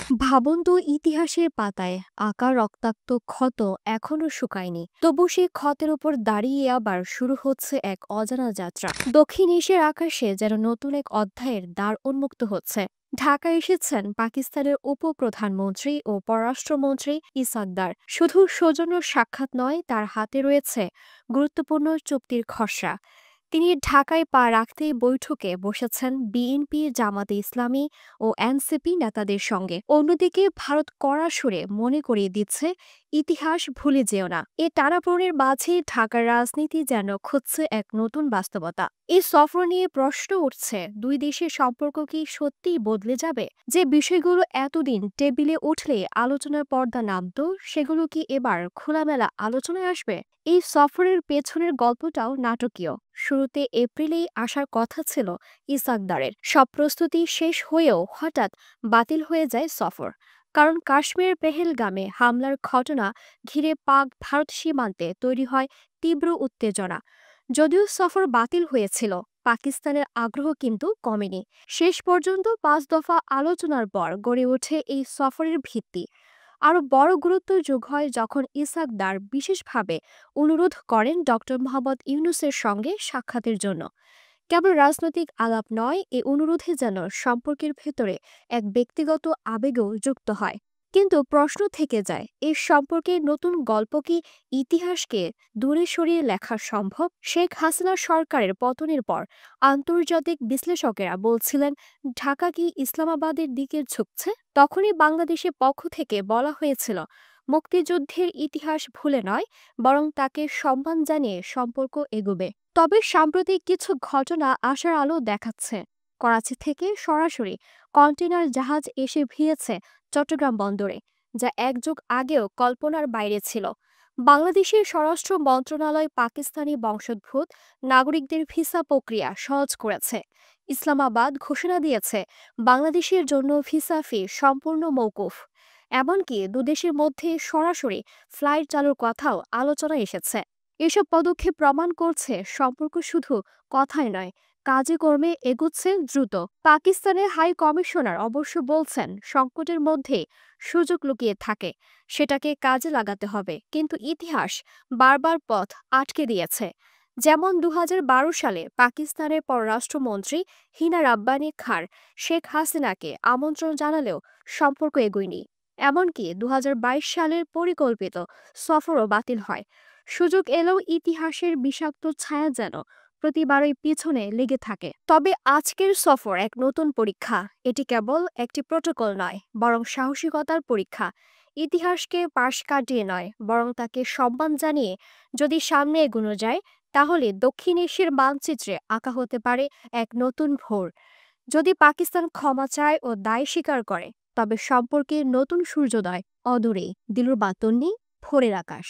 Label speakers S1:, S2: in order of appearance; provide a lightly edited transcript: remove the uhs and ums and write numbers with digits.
S1: ভাবুন তো ইতিহাসের পাতায় আঁকা রক্তাক্ত ক্ষত এখনো শুকায়নি, তবু সেই ক্ষতের উপর দাঁড়িয়ে আবার শুরু হচ্ছে এক অজানা যাত্রা। দক্ষিণ এশিয়ার আকাশে যেন নতুন এক অধ্যায়ের দ্বার উন্মুক্ত হচ্ছে। ঢাকায় এসেছেন পাকিস্তানের উপপ্রধানমন্ত্রী ও পররাষ্ট্রমন্ত্রী ইসাকদার। শুধু সৌজন্য সাক্ষাৎ নয়, তার হাতে রয়েছে গুরুত্বপূর্ণ চুক্তির খসড়া। তিনি ঢাকায় পা রাখতেই বৈঠকে বসেছেন বিএনপি, জামাতে ইসলামী ও এনসিপি নেতাদের সঙ্গে। অন্যদিকে ভারত কড়া সুরে মনে করিয়ে দিচ্ছে, ইতিহাস ভুলে যেও না। এ টানাপোড়েনের মাঝে ঢাকার রাজনীতি যেন খুঁজছে এক নতুন বাস্তবতা। এই সফর নিয়ে প্রশ্ন উঠছে, দুই দেশের সম্পর্ক কি সত্যিই বদলে যাবে? যে বিষয়গুলো এতদিন টেবিলে উঠলে আলোচনার পর্দা নামতো, সেগুলো কি এবার খোলামেলা আলোচনায় আসবে? এই সফরের পেছনের গল্পটাও নাটকীয়। শুরুতে এপ্রিলেই আসার কথা ছিল ইসাকদারের। সব প্রস্তুতি শেষ হয়েও হঠাৎ বাতিল হয়ে যায় সফর। কারণ কাশ্মীরের পেহেলগামে হামলার ঘটনা ঘিরে পাক ভারত সীমান্তে তৈরি হয় তীব্র উত্তেজনা। যদিও সফর বাতিল হয়েছিল, পাকিস্তানের আগ্রহ কিন্তু কমেনি। শেষ পর্যন্ত 5 দফা আলোচনার পর গড়ে ওঠে এই সফরের ভিত্তি। আরও বড় গুরুত্ব যোগ হয় যখন ইসাকদার বিশেষভাবে অনুরোধ করেন ডক্টর মোহাম্মদ ইউনূসের সঙ্গে সাক্ষাতের জন্য। কেবল রাজনৈতিক আলাপ নয়, এ অনুরোধে যেন সম্পর্কের ভেতরে এক ব্যক্তিগত আবেগও যুক্ত হয়। কিন্তু প্রশ্ন থেকে যায়, এই সম্পর্কের নতুন গল্প কি ইতিহাসকে দূরে সরিয়ে লেখা সম্ভব? শেখ হাসিনা সরকারের পতনের পর আন্তর্জাতিক বিশ্লেষকেরা বলছিলেন, ঢাকা কি ইসলামাবাদের দিকে ঝুঁকছে? তখনই বাংলাদেশের পক্ষ থেকে বলা হয়েছিল, মুক্তিযুদ্ধের ইতিহাস ভুলে নয়, বরং তাকে সম্মান জানিয়ে সম্পর্ক এগোবে। তবে সাম্প্রতিক কিছু ঘটনা আশার আলো দেখাচ্ছে। করাচি থেকে সরাসরি কন্টেনার জাহাজ এসে ভিড়েছে চট্টগ্রাম বন্দরে, যা এক যুগ আগেও কল্পনার বাইরে ছিল। বাংলাদেশের স্বরাষ্ট্র মন্ত্রণালয় পাকিস্তানি বংশোদ্ভূত নাগরিকদের ভিসা প্রক্রিয়া সহজ করেছে। ইসলামাবাদ ঘোষণা দিয়েছে, বাংলাদেশের জন্য ভিসা ফি সম্পূর্ণ মওকুফ। এমনকি দুদেশের মধ্যে সরাসরি ফ্লাইট চালুর কথাও আলোচনায় এসেছে। এসব পদক্ষেপ প্রমাণ করছে সম্পর্ক শুধু কথায় নয়, কাজে কর্মে এগুচ্ছে দ্রুত। পাকিস্তানের হাই কমিশনার অবশ্য বলছেন, সংকটের মধ্যে সুযোগ লুকিয়ে থাকে, সেটাকে কাজে লাগাতে হবে। কিন্তু ইতিহাস বারবার পথ আটকে দিয়েছে। যেমন 2012 সালে পাকিস্তানের পররাষ্ট্রমন্ত্রী হিনা রাব্বানি খার শেখ হাসিনাকে আমন্ত্রণ জানালেও সম্পর্ক এগোয়নি। এমনকি 2022 সালের পরিকল্পিত সফরও বাতিল হয়। সুযোগ এলেও ইতিহাসের বিষাক্ত ছায়া যেন প্রতিবারই পিছনে লেগে থাকে। তবে আজকের সফর এক নতুন পরীক্ষা। এটি কেবল একটি প্রোটোকল নয়, বরং সাহসিকতার পরীক্ষা। ইতিহাসকে পাশ কাটিয়ে নয়, বরং তাকে সম্মান জানিয়ে যদি সামনে এগোনো যায়, তাহলে দক্ষিণ এশিয়ার মানচিত্রে আঁকা হতে পারে এক নতুন ভোর। যদি পাকিস্তান ক্ষমা চায় ও দায় স্বীকার করে, তবে সম্পর্কের নতুন সূর্যোদয় অদূরেই। দিলুর বাতন্নি, ভোরের আকাশ।